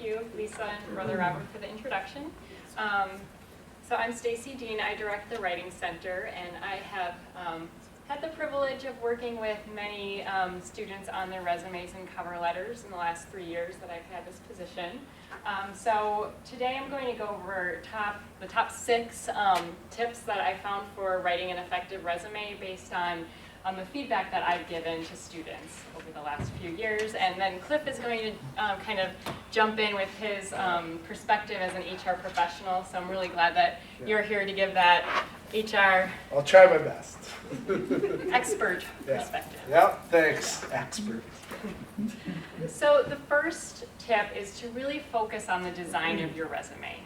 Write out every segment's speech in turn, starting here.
you, Lisa and Brother Robert, for the introduction. So I'm Stacy Dean. I direct the Writing Center, and I have had the privilege of working with many students on their resumes and cover letters in the last 3 years that I've had this position. So today I'm going to go over the top 6 tips that I found for writing an effective resume based on the feedback that I've given to students over the last few years. And then Cliff is going to kind of jump in with his perspective as an HR professional. So I'm really glad that you're here to give that HR I'll try my best. expert perspective. Yep, thanks, expert. So the first tip is to really focus on the design of your resume.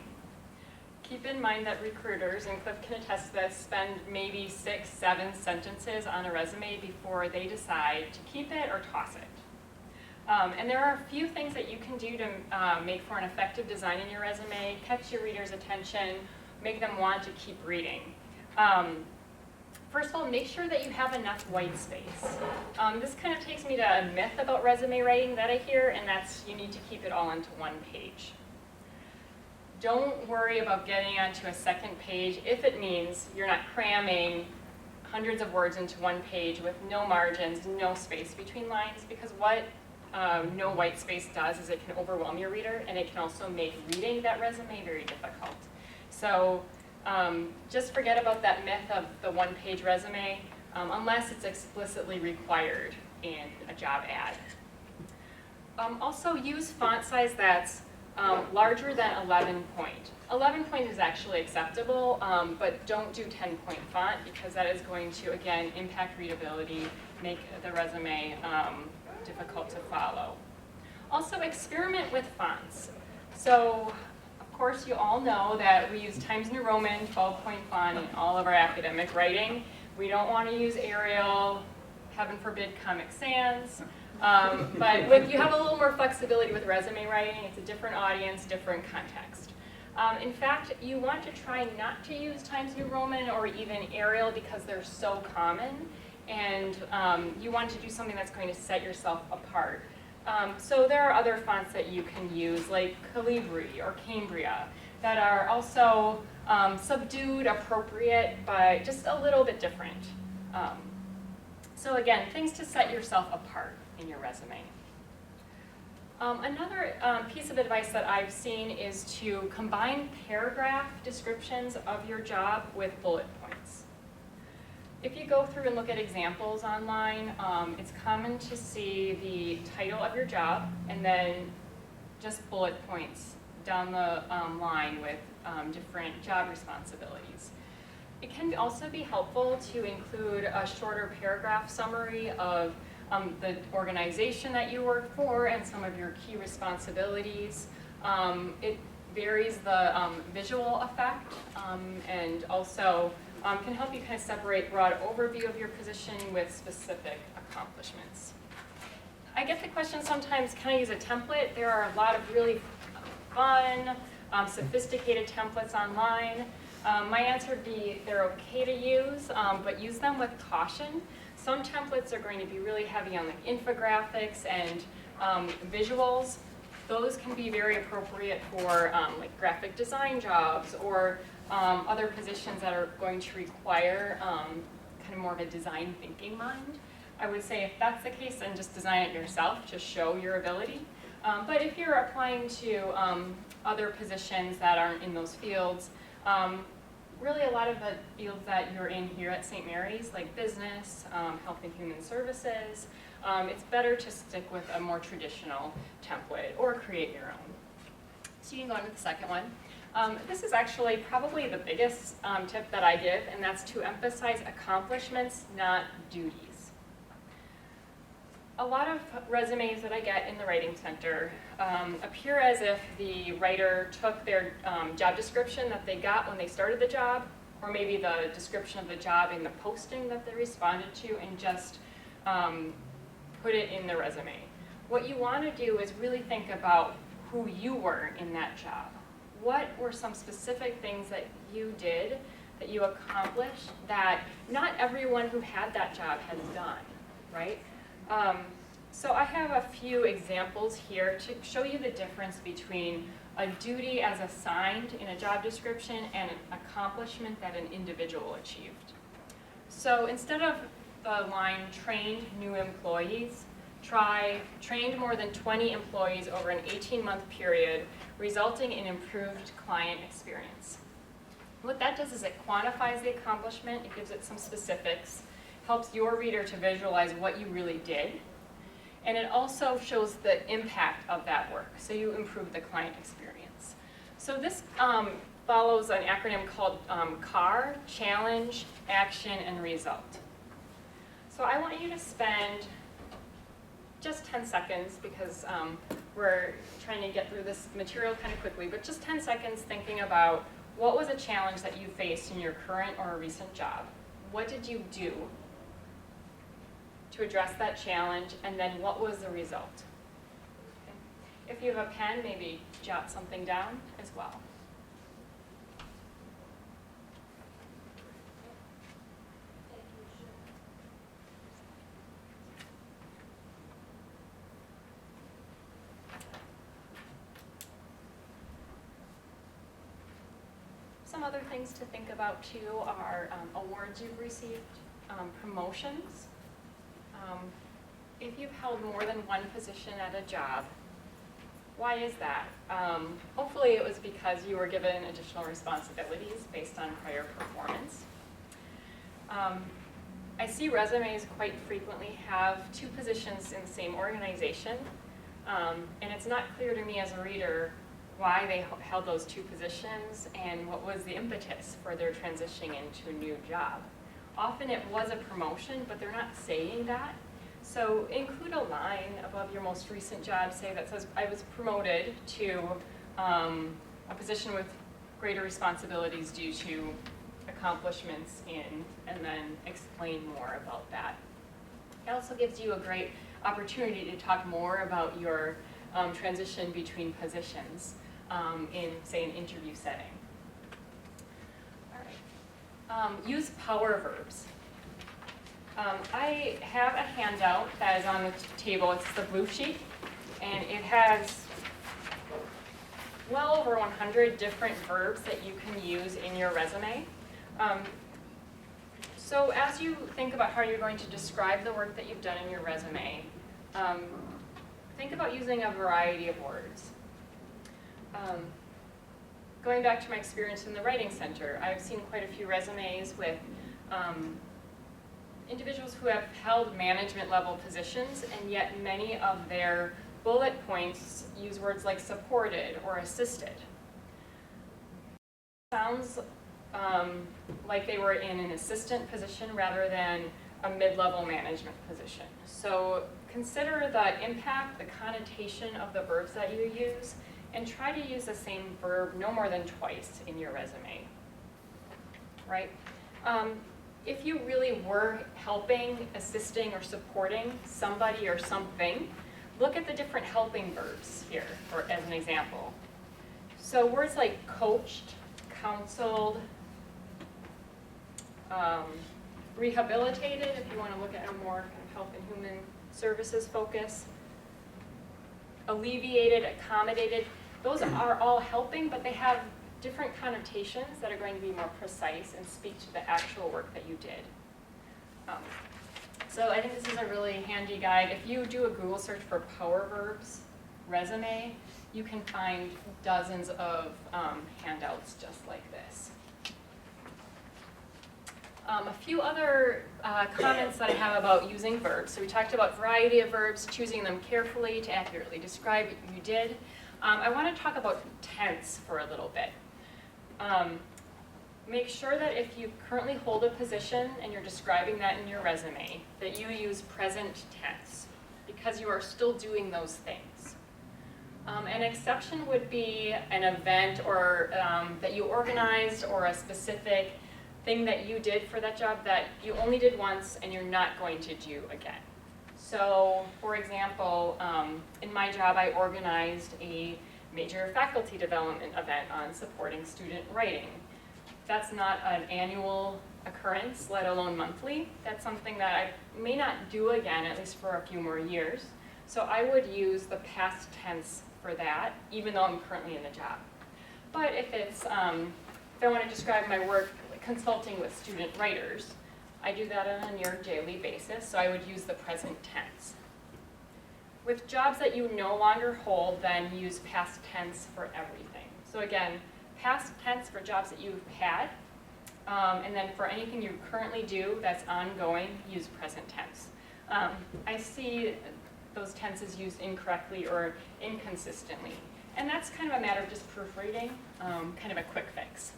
Keep in mind that recruiters, and Cliff can attest to this, spend maybe 6, 7 sentences on a resume before they decide to keep it or toss it. And there are a few things that you can do to make for an effective design in your resume, catch your reader's attention, make them want to keep reading. First of all, make sure that you have enough white space. This kind of takes me to a myth about resume writing that I hear, and that's you need to keep it all onto one page. Don't worry about getting onto a second page if it means you're not cramming hundreds of words into one page with no margins, no space between lines, because what no white space does is it can overwhelm your reader, and it can also make reading that resume very difficult. So just forget about that myth of the one-page resume unless it's explicitly required in a job ad. Also use font size that's larger than 11 point. 11 point is actually acceptable, but don't do 10-point font because that is going to, again, impact readability, make the resume difficult to follow. Also, experiment with fonts. So, of course, you all know that we use Times New Roman 12-point font in all of our academic writing. We don't want to use Arial, heaven forbid, Comic Sans. But you have a little more flexibility with resume writing. It's a different audience, different context. In fact, you want to try not to use Times New Roman or even Arial because they're so common, and you want to do something that's going to set yourself apart. So there are other fonts that you can use, like Calibri or Cambria, that are also subdued, appropriate, but just a little bit different. So again, things to set yourself apart in your resume. Another piece of advice that I've seen is to combine paragraph descriptions of your job with bullet points. If you go through and look at examples online, it's common to see the title of your job and then just bullet points down the line with different job responsibilities. It can also be helpful to include a shorter paragraph summary of the organization that you work for and some of your key responsibilities. It varies the visual effect and also can help you kind of separate broad overview of your position with specific accomplishments. I get the question sometimes, can I use a template? There are a lot of really fun, sophisticated templates online. My answer would be they're okay to use, but use them with caution. Some templates are going to be really heavy on like infographics and visuals. Those can be very appropriate for like graphic design jobs or other positions that are going to require kind of more of a design thinking mind. I would say if that's the case, then just design it yourself to show your ability. But if you're applying to other positions that aren't in those fields, really a lot of the fields that you're in here at St. Mary's, like business, health and human services, it's better to stick with a more traditional template or create your own. So you can go on to the second one. This is actually probably the biggest tip that I give, and that's to emphasize accomplishments, not duties. A lot of resumes that I get in the Writing Center appear as if the writer took their job description that they got when they started the job, or maybe the description of the job in the posting that they responded to, and just put it in the resume. What you want to do is really think about who you were in that job. What were some specific things that you did, that you accomplished, that not everyone who had that job has done, right? So I have a few examples here to show you the difference between a duty as assigned in a job description and an accomplishment that an individual achieved. So instead of the line trained new employees, try trained more than 20 employees over an 18-month period, resulting in improved client experience. What that does is it quantifies the accomplishment, it gives it some specifics, helps your reader to visualize what you really did, and it also shows the impact of that work, so you improve the client experience. So this follows an acronym called CAR, Challenge, Action, and Result. So I want you to spend just 10 seconds, because we're trying to get through this material kind of quickly, but just 10 seconds thinking about what was a challenge that you faced in your current or recent job. What did you do to address that challenge, and then what was the result? Okay. If you have a pen, maybe jot something down as well. Some other things to think about too are awards you've received, promotions. If you've held more than one position at a job, why is that? Hopefully it was because you were given additional responsibilities based on prior performance. I see resumes quite frequently have two positions in the same organization, and it's not clear to me as a reader why they held those two positions and what was the impetus for their transitioning into a new job. Often it was a promotion, but they're not saying that. So include a line above your most recent job, say that says, I was promoted to a position with greater responsibilities due to accomplishments in, and then explain more about that. It also gives you a great opportunity to talk more about your transition between positions in, say, an interview setting. All right. Use power verbs. I have a handout that is on the table. It's the blue sheet, and it has well over 100 different verbs that you can use in your resume. So as you think about how you're going to describe the work that you've done in your resume, think about using a variety of words. Going back to my experience in the Writing Center, I've seen quite a few resumes with individuals who have held management level positions, and yet many of their bullet points use words like supported or assisted. Sounds like they were in an assistant position rather than a mid-level management position. So consider the impact, the connotation of the verbs that you use, and try to use the same verb no more than twice in your resume, right? If you really were helping, assisting, or supporting somebody or something, look at the different helping verbs here, or as an example. So words like coached, counseled, rehabilitated, if you want to look at a more kind of health and human services focus, alleviated, accommodated, those are all helping, but they have different connotations that are going to be more precise and speak to the actual work that you did. So I think this is a really handy guide. If you do a Google search for power verbs resume, you can find dozens of handouts just like this. A few other comments that I have about using verbs. So we talked about variety of verbs, choosing them carefully to accurately describe what you did. I want to talk about tense for a little bit. Make sure that if you currently hold a position and you're describing that in your resume, that you use present tense, because you are still doing those things. An exception would be an event or that you organized, or a specific thing that you did for that job that you only did once and you're not going to do again. So, for example, in my job I organized a major faculty development event on supporting student writing. That's not an annual occurrence, let alone monthly. That's something that I may not do again, at least for a few more years. So I would use the past tense for that, even though I'm currently in the job. But if it's, if I want to describe my work like consulting with student writers, I do that on a near daily basis, so I would use the present tense. With jobs that you no longer hold, then use past tense for everything. So again, past tense for jobs that you've had, and then for anything you currently do that's ongoing, use present tense. I see those tenses used incorrectly or inconsistently, and that's kind of a matter of just proofreading, kind of a quick fix.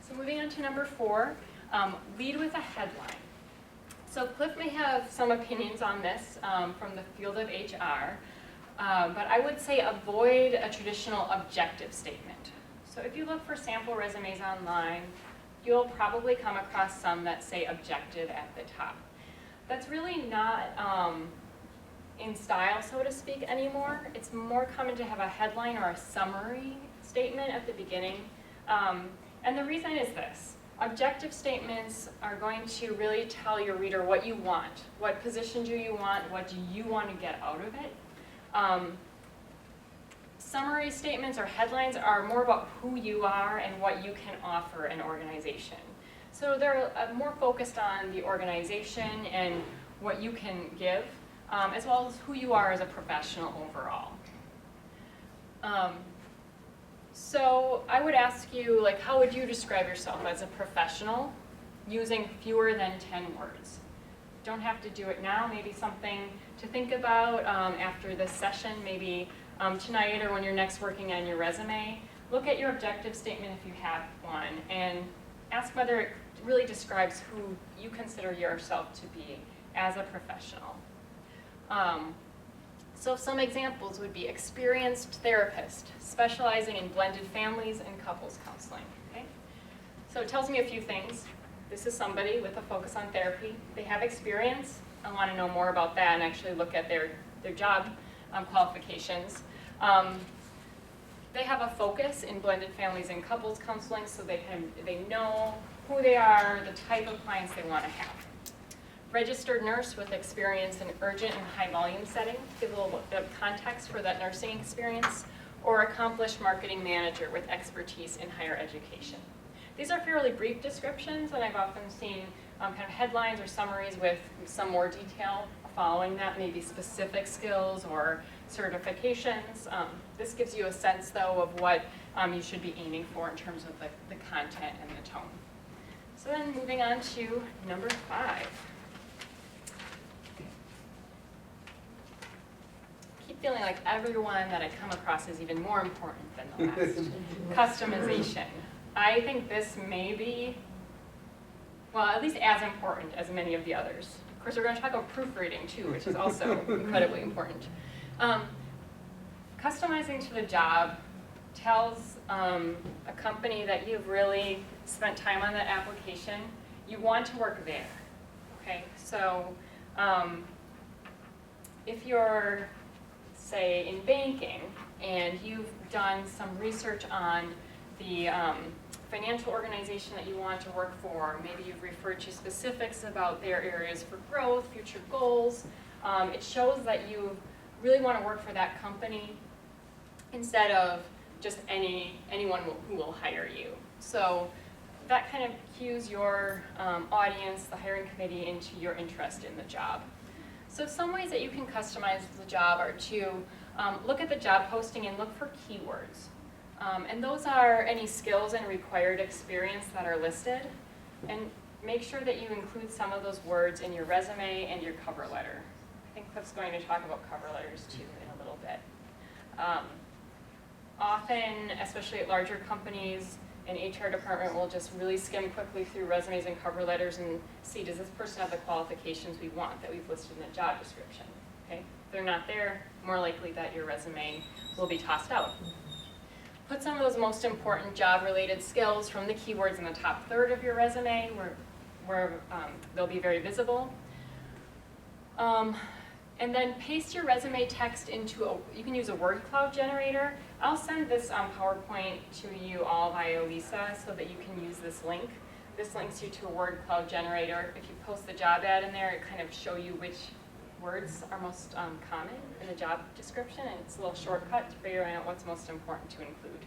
So moving on to number 4, lead with a headline. So Cliff may have some opinions on this from the field of HR, but I would say avoid a traditional objective statement. So if you look for sample resumes online, you'll probably come across some that say objective at the top. That's really not in style, so to speak, anymore. It's more common to have a headline or a summary statement at the beginning. And the reason is this. Objective statements are going to really tell your reader what you want. What position do you want? What do you want to get out of it? Summary statements or headlines are more about who you are and what you can offer an organization. So they're more focused on the organization and what you can give, as well as who you are as a professional overall. So I would ask you, like, how would you describe yourself as a professional using fewer than 10 words? Don't have to do it now, maybe something to think about after this session, maybe tonight or when you're next working on your resume. Look at your objective statement if you have one and ask whether it really describes who you consider yourself to be as a professional. So some examples would be experienced therapist, specializing in blended families and couples counseling. Okay? So it tells me a few things. This is somebody with a focus on therapy. They have experience. I want to know more about that and actually look at their job qualifications. They have a focus in blended families and couples counseling, so they know who they are, the type of clients they want to have. Registered nurse with experience in urgent and high volume settings, give a little bit of context for that nursing experience, or accomplished marketing manager with expertise in higher education. These are fairly brief descriptions, and I've often seen kind of headlines or summaries with some more detail following that, maybe specific skills or certifications. This gives you a sense, though, of what you should be aiming for in terms of the content and the tone. So then moving on to number 5. Feeling like everyone that I come across is even more important than the last. Customization. I think this may be, well, at least as important as many of the others. Of course, we're going to talk about proofreading too, which is also incredibly important. Customizing to the job tells a company that you've really spent time on that application. You want to work there. Okay, so if you're say in banking, and you've done some research on the financial organization that you want to work for, maybe you've referred to specifics about their areas for growth, future goals, it shows that you really want to work for that company instead of just anyone who will hire you. So that kind of cues your audience, the hiring committee, into your interest in the job. So some ways that you can customize the job are to look at the job posting and look for keywords. And those are any skills and required experience that are listed. And make sure that you include some of those words in your resume and your cover letter. I think Cliff's going to talk about cover letters too in a little bit. Often, especially at larger companies, an HR department will just really skim quickly through resumes and cover letters and see, does this person have the qualifications we want that we've listed in the job description? Okay? If they're not there, more likely that your resume will be tossed out. Put some of those most important job-related skills from the keywords in the top third of your resume where they'll be very visible. And then paste your resume text into you can use a word cloud generator. I'll send this PowerPoint to you all via Lisa so that you can use this link. This links you to a word cloud generator. If you post the job ad in there, it kind of shows you which words are most common in the job description, and it's a little shortcut to figuring out what's most important to include.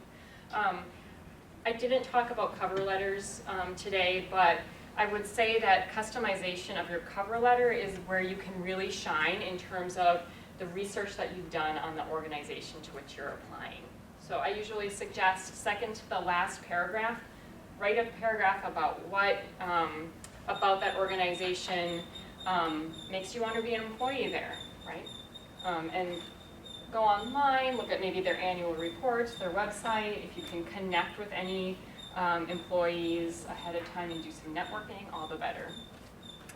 I didn't talk about cover letters today, but I would say that customization of your cover letter is where you can really shine in terms of the research that you've done on the organization to which you're applying. So I usually suggest second to the last paragraph, write a paragraph about what about that organization makes you want to be an employee there, right? And go online, look at maybe their annual reports, their website, if you can connect with any employees ahead of time and do some networking, all the better.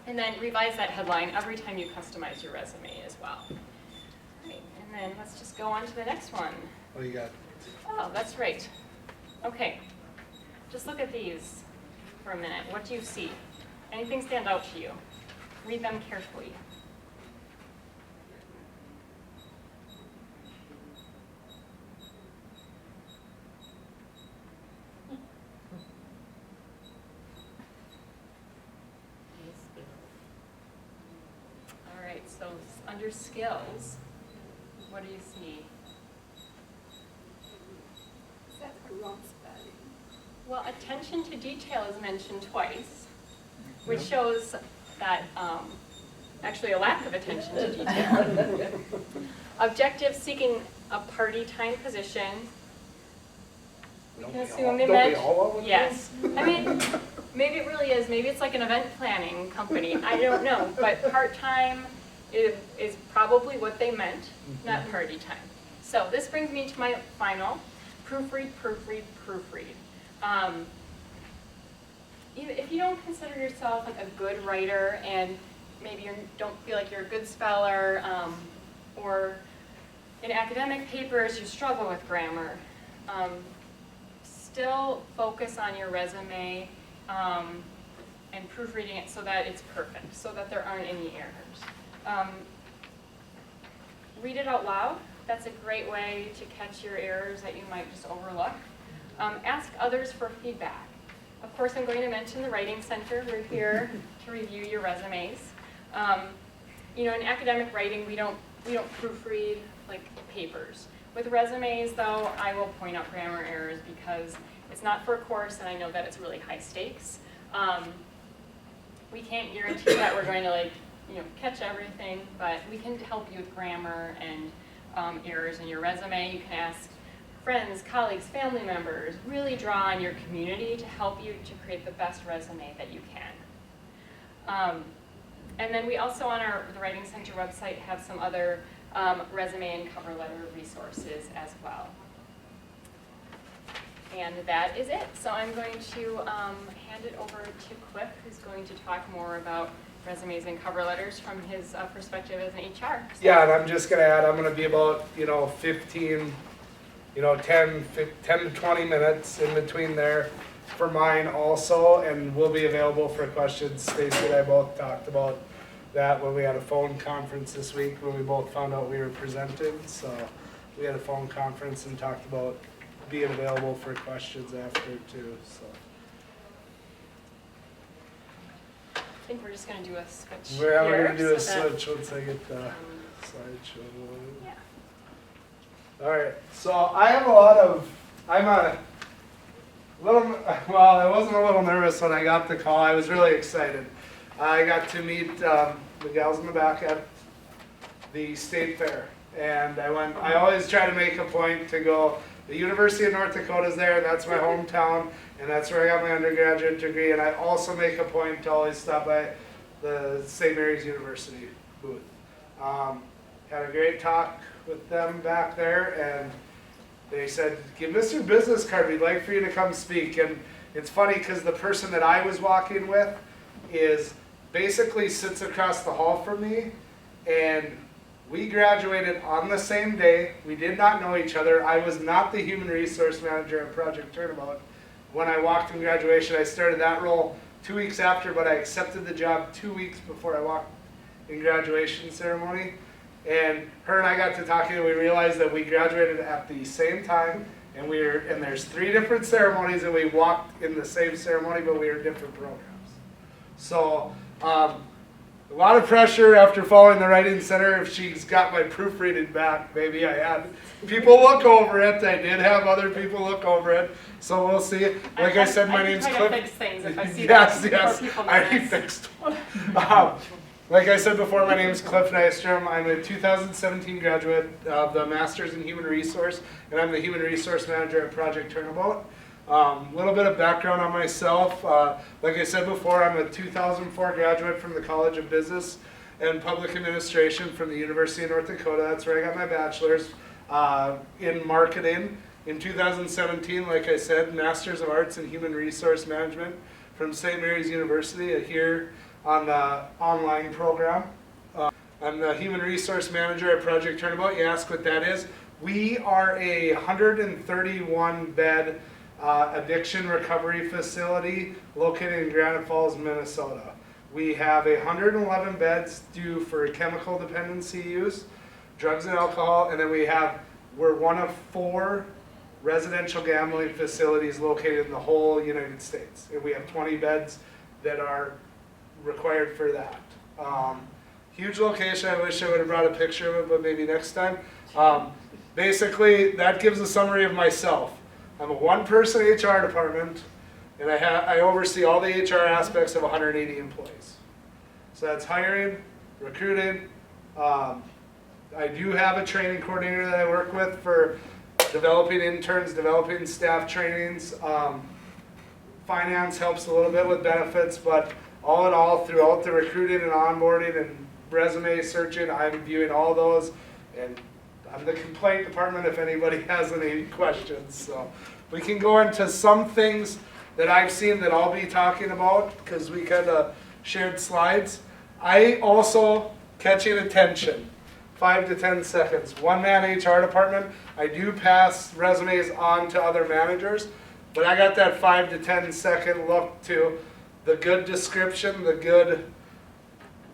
And then revise that headline every time you customize your resume as well. All right, and then let's just go on to the next one. What do you got? Oh, that's right. Okay, just look at these for a minute. What do you see? Anything stand out to you? Read them carefully. All right, so under skills, what do you see? Is that the wrong spelling? Well, attention to detail is mentioned twice, which shows that actually a lack of attention to detail. Objective seeking a party-time position. We can assume they meant, yes. I mean, maybe it really is. Maybe it's like an event planning company. I don't know. But part-time is probably what they meant, not party-time. So this brings me to my final. Proofread, proofread, proofread. If you don't consider yourself like a good writer and maybe you don't feel like you're a good speller, or in academic papers you struggle with grammar, still focus on your resume and proofreading it so that it's perfect, so that there aren't any errors. Read it out loud. That's a great way to catch your errors that you might just overlook. Ask others for feedback. Of course, I'm going to mention the Writing Center. We're here to review your resumes. You know, in academic writing, we don't proofread like papers. With resumes, though, I will point out grammar errors because it's not for a course, and I know that it's really high stakes. We can't guarantee that we're going to catch everything, but we can help you with grammar and errors in your resume. You can ask friends, colleagues, family members, really draw on your community to help you to create the best resume that you can. And then we also on the Writing Center website have some other resume and cover letter resources as well. And that is it. So I'm going to hand it over to Cliff, who's going to talk more about resumes and cover letters from his perspective as an HR. So. Yeah, and I'm just going to add, I'm going to be about, 15, 10 to 20 minutes in between there for mine also, and we'll be available for questions. Stacy and I both talked about that when we had a phone conference this week when we both found out we were presented. So we had a phone conference and talked about being available for questions after too. So I think we're just going to do a switch. we're going to do a so switch once I get the slideshow. Yeah. All right, so I have a lot of, I'm a little, well, I wasn't a little nervous when I got the call. I was really excited. I got to meet the gals in the back at the state fair. And I always try to make a point to go, the University of North Dakota is there, and that's my hometown, and that's where I got my undergraduate degree. And I also make a point to always stop by the St. Mary's University booth. Had a great talk with them back there, and they said, give us your business card, we'd like for you to come speak. And it's funny because the person that I was walking with basically sits across the hall from me, and we graduated on the same day. We did not know each other. I was not the human resource manager at Project Turnabout. When I walked in graduation, I started that role 2 weeks after, but I accepted the job 2 weeks before I walked in graduation ceremony. And her and I got to talking, and we realized that we graduated at the same time, and there's 3 different ceremonies, and we walked in the same ceremony, but we were different programs. So A lot of pressure after following the writing center. If she's got my proofreading back, maybe I had people look over it. I did have other people look over it, so we'll see. Like I said, my name's I Cliff. can fix things if I see Yes, that yes, before people I already notice. fixed one. Like I said before, my name is Cliff Nystrom. I'm a 2017 graduate of the Masters in Human Resource, and I'm the Human Resource Manager at Project Turnabout. Little bit of background on myself. Like I said before, I'm a 2004 graduate from the College of Business and Public Administration from the University of North Dakota. That's where I got my bachelor's in marketing. In 2017, like I said, Masters of Arts in Human Resource Management from St. Mary's University here on the online program. I'm the Human Resource Manager at Project Turnabout. You ask what that is. We are a 131 bed addiction recovery facility located in Granite Falls, Minnesota. We have 111 beds due for chemical dependency use, drugs and alcohol, and then we're one of 4 residential gambling facilities located in the whole United States. And we have 20 beds that are required for that. Huge location. I wish I would have brought a picture of it, but maybe next time. Basically, that gives a summary of myself. I'm a one-person HR department, and I oversee all the HR aspects of 180 employees. So that's hiring, recruiting. I do have a training coordinator that I work with for developing interns, developing staff trainings. Finance helps a little bit with benefits, but all in all, throughout the recruiting and onboarding and resume searching, I'm viewing all those, and I'm the complaint department if anybody has any questions. So we can go into some things that I've seen that I'll be talking about because we kind of shared slides. I also catching attention, 5 to 10 seconds. One-man HR department. I do pass resumes on to other managers, but I got that 5 to 10 second look to the good description, the good,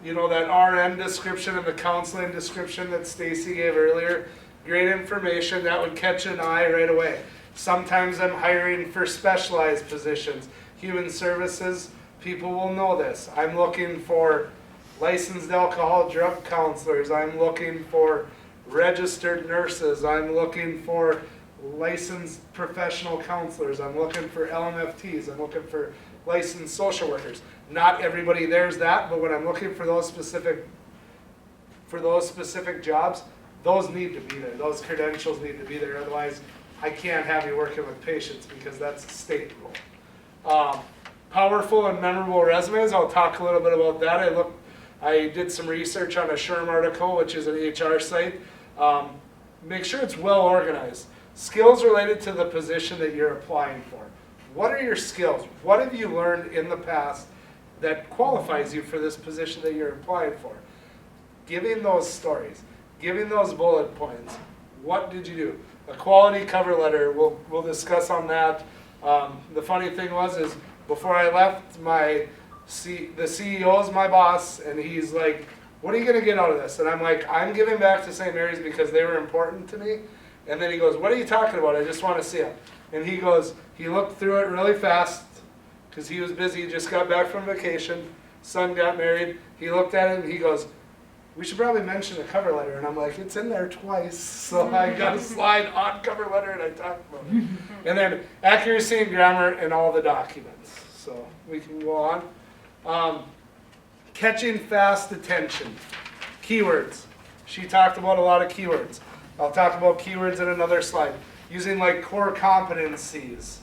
that RN description and the counseling description that Stacy gave earlier. Great information that would catch an eye right away. Sometimes I'm hiring for specialized positions. Human services, people will know this. I'm looking for licensed alcohol drug counselors. I'm looking for registered nurses. I'm looking for licensed professional counselors. I'm looking for LMFTs. I'm looking for licensed social workers. Not everybody there's that, but when I'm looking for those specific jobs, those need to be there. Those credentials need to be there. Otherwise, I can't have you working with patients because that's a state rule. Powerful and memorable resumes. I'll talk a little bit about that. I did some research on a SHRM article, which is an HR site. Make sure it's well organized. Skills related to the position that you're applying for. What are your skills? What have you learned in the past that qualifies you for this position that you're applying for? Giving those stories, giving those bullet points. What did you do? A quality cover letter, we'll discuss on that. The funny thing is before I left, the CEO is my boss, and he's like, what are you going to get out of this? And I'm like, I'm giving back to St. Mary's because they were important to me. And then he goes, what are you talking about? I just want to see it. And he looked through it really fast because he was busy, just got back from vacation, son got married. He looked at it and he goes, we should probably mention the cover letter. And I'm like, it's in there twice. So I got a slide on cover letter and I talked about it. And then accuracy and grammar in all the documents. So we can go on. Catching fast attention. Keywords. She talked about a lot of keywords. I'll talk about keywords in another slide. Using like core competencies.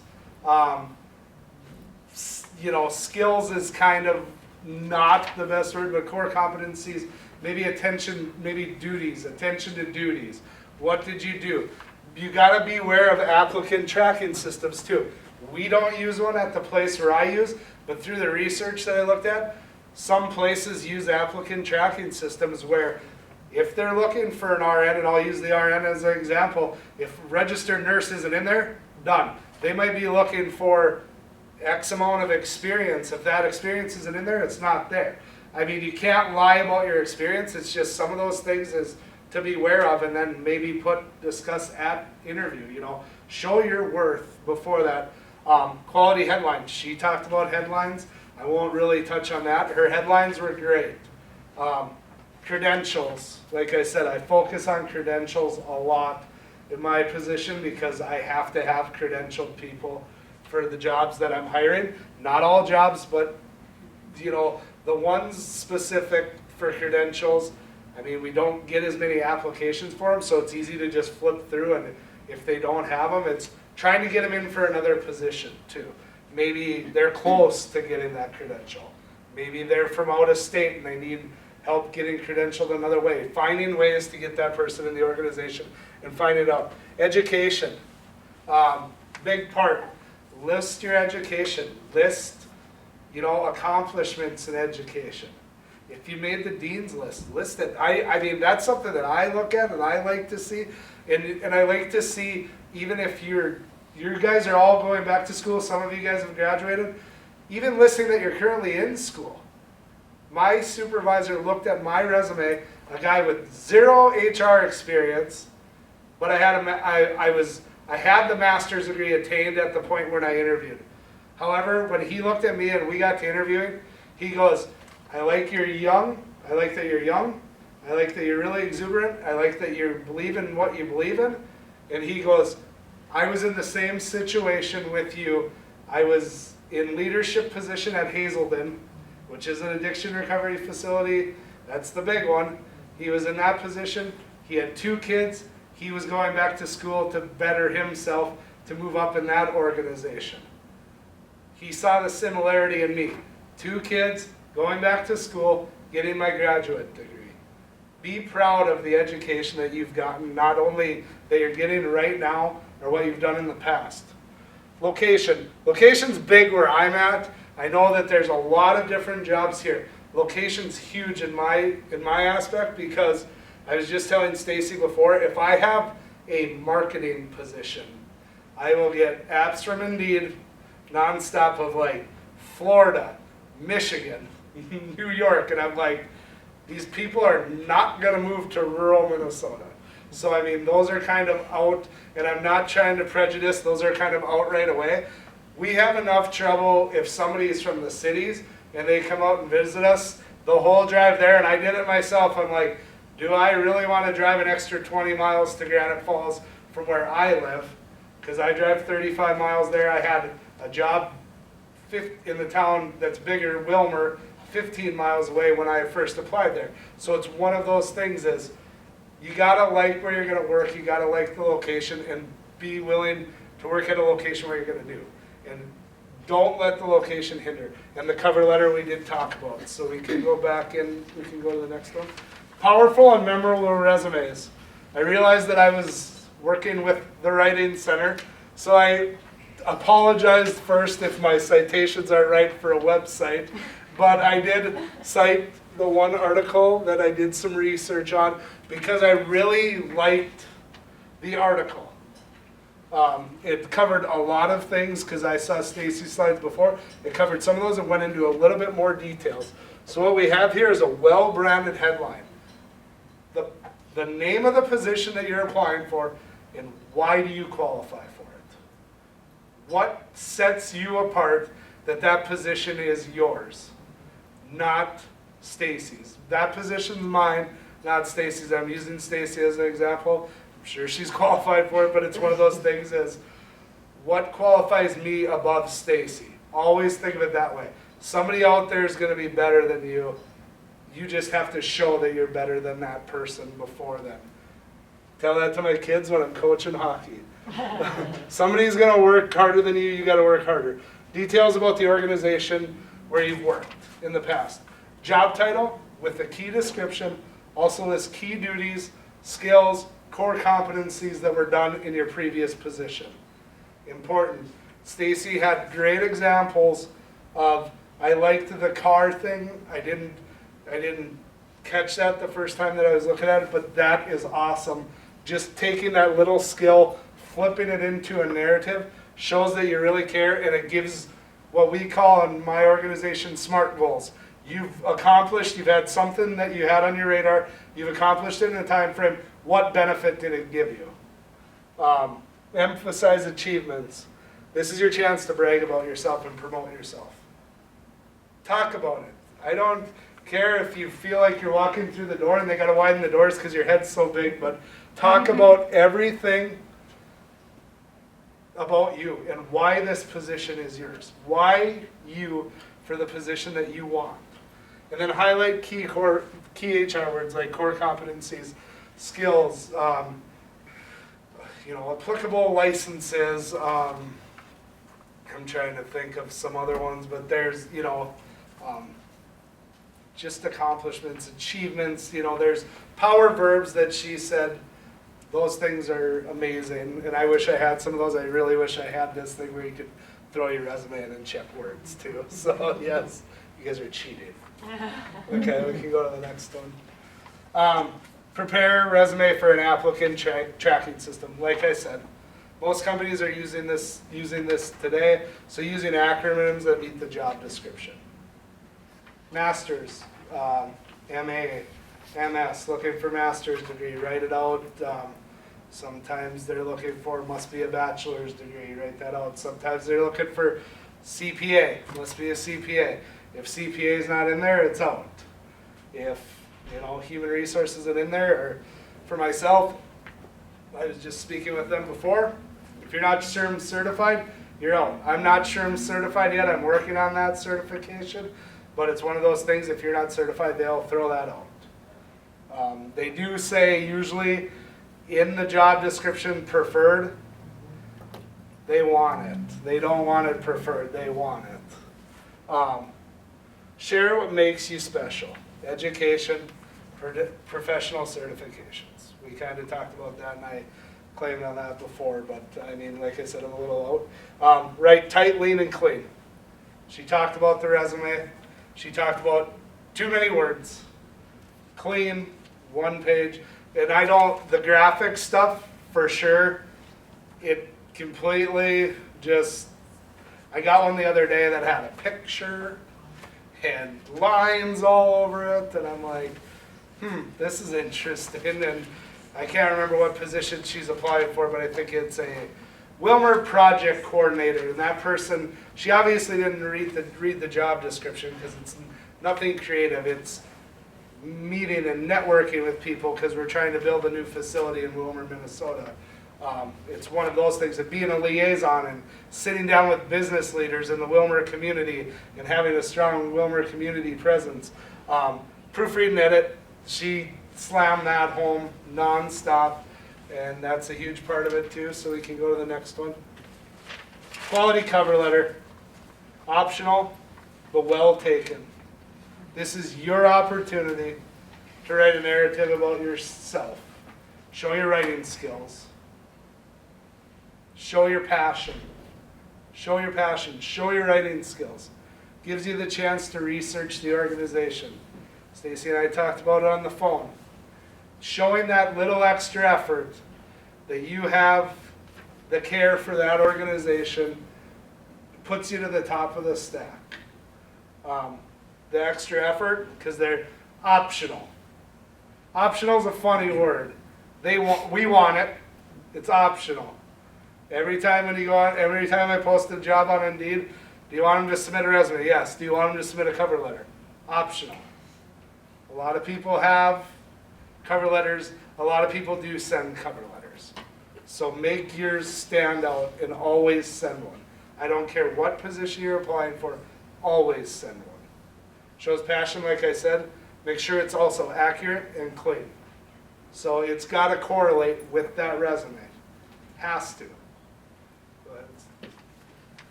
Skills is kind of not the best word, but core competencies, maybe duties, attention to duties. What did you do? You got to be aware of applicant tracking systems too. We don't use one at the place where I use, but through the research that I looked at, some places use applicant tracking systems where if they're looking for an RN, and I'll use the RN as an example, if registered nurse isn't in there, done. They might be looking for X amount of experience. If that experience isn't in there, it's not there. I mean, you can't lie about your experience. It's just some of those things is to be aware of, and then maybe discuss at interview. Show your worth before that. Quality headlines. She talked about headlines. I won't really touch on that. Her headlines were great. Credentials, like I said, I focus on credentials a lot in my position because I have to have credentialed people for the jobs that I'm hiring. Not all jobs, but you know, the ones specific for credentials, I mean, we don't get as many applications for them, so it's easy to just flip through, and if they don't have them, it's trying to get them in for another position too. Maybe they're close to getting that credential. Maybe they're from out of state and they need help getting credentialed another way. Finding ways to get that person in the organization and find it out. Education, big part. List your education. List, you know, accomplishments in education. If you made the dean's list, list it. I mean, that's something that I look at and I like to see. And I like to see, even if you guys are all going back to school, some of you guys have graduated, even listing that you're currently in school. My supervisor looked at my resume, a guy with 0 HR experience, but I had the master's degree attained at the point when I interviewed. However, when he looked at me and we got to interviewing, he goes, I like you're young, I like that you're young, I like that you're really exuberant, I like that you believe in what you believe in, and he goes, I was in the same situation with you. I was in leadership position at Hazelden, which is an addiction recovery facility. That's the big one. He was in that position. He had 2 kids. He was going back to school to better himself, to move up in that organization. He saw the similarity in me. 2 kids, going back to school, getting my graduate degree. Be proud of the education that you've gotten, not only that you're getting right now, or what you've done in the past. Location. Location's big where I'm at. I know that there's a lot of different jobs here. Location's huge in my aspect because I was just telling Stacy before, if I have a marketing position, I will get apps from Indeed nonstop of like Florida, Michigan, New York, and I'm like, these people are not gonna move to rural Minnesota. So I mean, those are kind of out, and I'm not trying to prejudice, those are kind of out right away. We have enough trouble if somebody is from the cities and they come out and visit us, the whole drive there, and I did it myself, I'm like, do I really want to drive an extra 20 miles to Granite Falls from where I live? Because I drive 35 miles there. I had a job in the town that's bigger, Wilmer, 15 miles away when I first applied there. So it's one of those things is, you gotta like where you're gonna work, you gotta like the location, and be willing to work at a location where you're gonna do. And don't let the location hinder. And the cover letter we did talk about, so we can go back and we can go to the next one. Powerful and memorable resumes. I realized that I was working with the Writing Center, so I apologized first if my citations aren't right for a website, but I did cite the one article that I did some research on because I really liked the article. It covered a lot of things because I saw Stacy's slides before. It covered some of those and went into a little bit more details. So what we have here is a well-branded headline. The name of the position that you're applying for and why do you qualify for it. What sets you apart that that position is yours, not Stacy's. That position's mine, not Stacy's. I'm using Stacy as an example. I'm sure she's qualified for it, but it's one of those things is, what qualifies me above Stacy? Always think of it that way. Somebody out there is going to be better than you. You just have to show that you're better than that person before them. Tell that to my kids when I'm coaching hockey. Somebody's going to work harder than you, you got to work harder. Details about the organization where you've worked in the past. Job title with a key description, also lists key duties, skills, core competencies that were done in your previous position. Important. Stacy had great examples of, I liked the car thing. I didn't catch that the first time that I was looking at it, but that is awesome. Just taking that little skill, flipping it into a narrative, shows that you really care, and it gives what we call in my organization SMART goals. You've accomplished, you've had something that you had on your radar, you've accomplished it in a time frame, what benefit did it give you? Emphasize achievements. This is your chance to brag about yourself and promote yourself. Talk about it. care if you feel like you're walking through the door and they got to widen the doors because your head's so big, but talk about everything about you and why this position is yours. Why you for the position that you want. And then highlight key HR words like core competencies, skills, applicable licenses. I'm trying to think of some other ones, but there's, just accomplishments, achievements, there's power verbs that she said, those things are amazing. And I wish I had some of those. I really wish I had this thing where you could throw your resume in and check words too. So yes, you guys are cheating. Okay, we can go to the next one. Prepare resume for an applicant tracking system. Like I said, most companies are using this today, so using acronyms that meet the job description. Masters, MA, MS, looking for master's degree, write it out. Sometimes they're looking for, must be a bachelor's degree, write that out. Sometimes they're looking for CPA, must be a CPA. If CPA is not in there, it's out. If, human resources isn't in there, or for myself, I was just speaking with them before, if you're not SHRM certified, you're out. I'm not SHRM certified yet, I'm working on that certification, but it's one of those things, if you're not certified, they'll throw that out. They do say usually in the job description preferred, they want it. They don't want it preferred, they want it. Share what makes you special. Education, professional certifications. We kind of talked about that and I claimed on that before, but like I said, I'm a little out. Write tight, lean, and clean. She talked about the resume. She talked about too many words. Clean, one page. And the graphic stuff, for sure, it completely just, I got one the other day that had a picture and lines all over it, and I'm like, this is interesting. And I can't remember what position she's applying for, but I think it's a Wilmer project coordinator. And that person, she obviously didn't read the job description because it's nothing creative. It's meeting and networking with people because we're trying to build a new facility in Wilmer, Minnesota. It's one of those things of being a liaison and sitting down with business leaders in the Wilmer community and having a strong Wilmer community presence. Proofread and edit, she slammed that home nonstop, and that's a huge part of it too, so we can go to the next one. Quality cover letter, optional, but well taken. This is your opportunity to write a narrative about yourself. Show your writing skills. Show your passion. Show your passion. Show your writing skills. Gives you the chance to research the organization. Stacy and I talked about it on the phone. Showing that little extra effort that you have the care for that organization puts you to the top of the stack. The extra effort, because they're optional. Optional is a funny word. We want it. It's optional. Every time I post a job on Indeed, do you want them to submit a resume? Yes. Do you want them to submit a cover letter? Optional. A lot of people have cover letters. A lot of people do send cover letters. So make yours stand out and always send one. I don't care what position you're applying for, always send one. Shows passion, like I said. Make sure it's also accurate and clean. So it's got to correlate with that resume. Has to.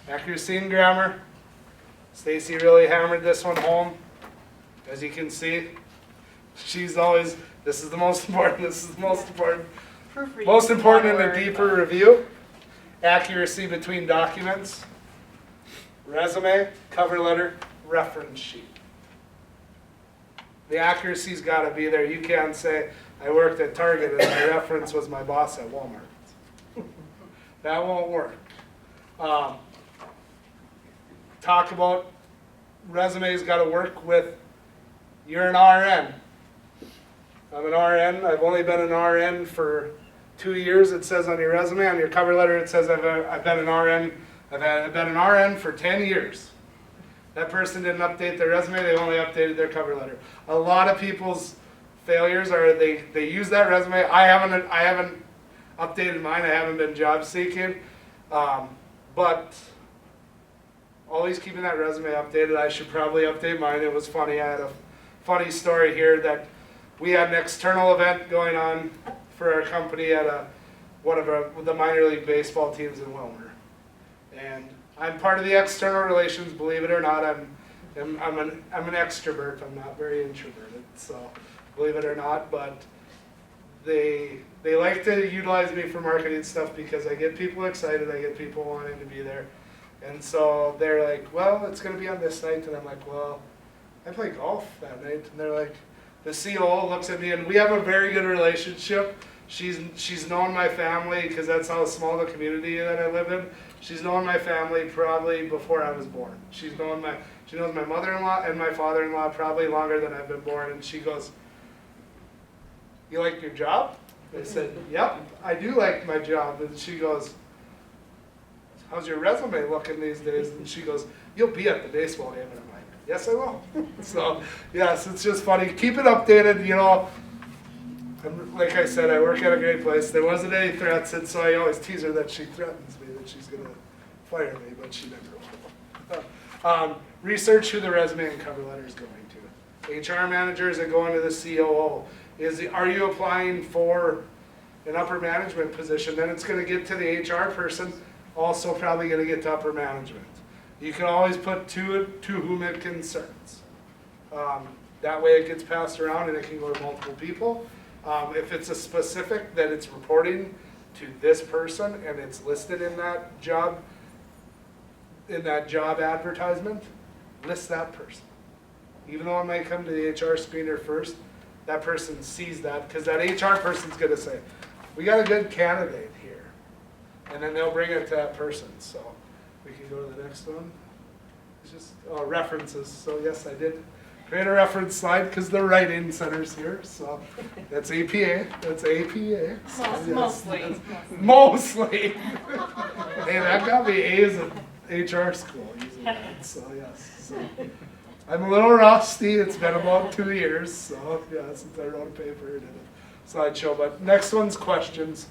Accuracy and grammar. Stacy really hammered this one home. As you can see, she's always, this is the most important, this is the most important. Proofread. Most important in a deeper review. Accuracy between documents. Resume, cover letter, reference sheet. The accuracy's got to be there. You can't say, I worked at Target and my reference was my boss at Walmart. That won't work. Talk about resumes got to work with, you're an RN. I'm an RN. I've only been an RN for 2 years. It says on your resume. On your cover letter it says I've been an RN. I've been an RN for 10 years. That person didn't update their resume, they only updated their cover letter. A lot of people's failures are they use that resume. I haven't updated mine, I haven't been job seeking. But always keeping that resume updated. I should probably update mine. It was funny, I had a funny story here that we had an external event going on for our company at one of the minor league baseball teams in Wilmer. And I'm part of the external relations, believe it or not. I'm an extrovert. I'm not very introverted, so believe it or not. But they like to utilize me for marketing stuff because I get people excited. I get people wanting to be there. And so they're like, well, it's going to be on this night. And I'm like, well, I play golf that night. And they're like, the COO looks at me, and we have a very good relationship. She's known my family because that's how small the community that I live in. She's known my family probably before I was born. She knows my mother-in-law and my father-in-law probably longer than I've been born. And she goes, "You like your job?" I said, "Yep, I do like my job." And she goes, "How's your resume looking these days?" And she goes, "You'll be at the baseball game." And I'm like, "Yes, I will." So yes, it's just funny. Keep it updated, you know. And like I said, I work at a great place. There wasn't any threats, and so I always tease her that she threatens me, that she's going to fire me, but she never will. Research who the resume and cover letter is going to. HR manager, is it going to the COO? Are you applying for an upper management position? Then it's going to get to the HR person, also probably going to get to upper management. You can always put to whom it concerns. That way it gets passed around and it can go to multiple people. If it's a specific that it's reporting to this person and it's listed in that job advertisement, list that person. Even though it might come to the HR screener first, that person sees that because that HR person's going to say, "We got a good candidate here," and then they'll bring it to that person. So we can go to the next one. It's just references. So yes, I did create a reference slide because the write-in center's here. So that's APA. That's APA. So yes, mostly. Hey, that got me A's in HR school using that. So yes. So I'm a little rusty. It's been about 2 years. So yeah, since I wrote a paper and did a slideshow. But next one's questions.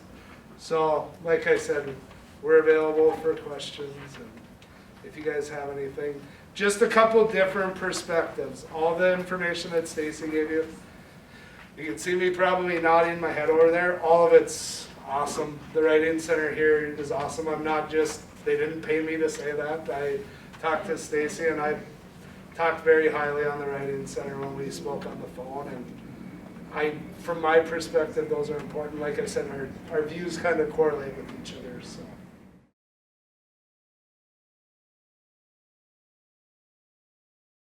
So like I said, we're available for questions. And if you guys have anything. Just a couple different perspectives. All the information that Stacy gave you, you can see me probably nodding my head over there. All of it's awesome. The write-in center here is awesome. They didn't pay me to say that. I talked to Stacy and I talked very highly on the write-in center when we spoke on the phone. And from my perspective, those are important. Like I said, our views kind of correlate with each other. So.